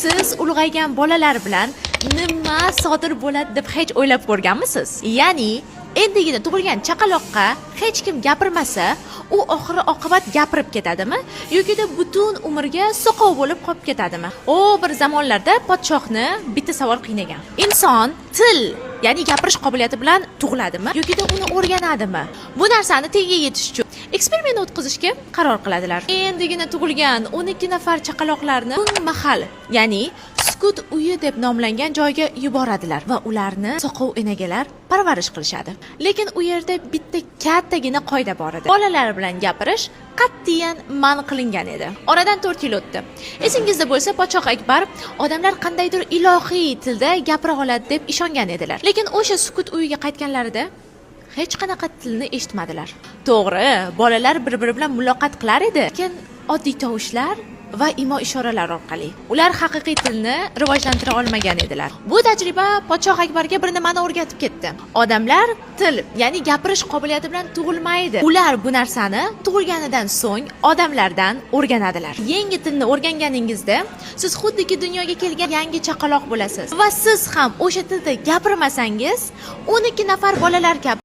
siz ulg'aygan bolalar bilan nima sodir bo'ladi deb hech o'ylab ko'rganmisiz? Ya'ni endigina tug'ilgan chaqaloqqa hech kim gapirmasa, u oxiri oqibat gapirib ketadimi yoki butun umrga soqov bo'lib qolib ketadimi? Bir zamonlarda podshohni bitta savol qiynagan. Inson til, ya'ni gapirish qobiliyati bilan tug'iladimi yoki uni o'rganadimi? Bu narsani tagiga yetish uchun eksperiment o'tkazishga qaror qiladilar. Endigina tug'ilgan 12 nafar chaqaloqlarni mahal, ya'ni sukut uyi deb nomlangan joyga yuboradilar va ularni soqov enagalar parvarish qilishadi. Lekin u yerda bitta kattagina qoida bor edi. Bolalar bilan gapirish qat'iyan man qilingan edi. Oradan 4 yil o'tdi. Esingizda bo'lsa, podshoh Akbar odamlar qandaydir ilohiy tilda gapira oladi deb ishongan edilar. Lekin o'sha sukut uyiga qaytganlarida hech qanaqa tilni eshitmadilar. To'g'ri, bolalar bir-biri bilan muloqot qilar edi, lekin oddiy tovushlar va imo ishoralar orqali. Ular haqiqiy tilni rivojlantira olmagan edilar. Bu tajriba podshoh Akbarga bir nimani o'rgatib ketdi. Odamlar til, ya'ni gapirish qobiliyati bilan tug'ilmaydi. Ular bu narsani tug'ilganidan so'ng odamlardan o'rganadilar. Yangi tilni o'rganganingizda siz xuddiki dunyoga kelgan yangi chaqaloq bo'lasiz va siz ham o'sha tilda gapirmasangiz 12 nafar bolalar kabi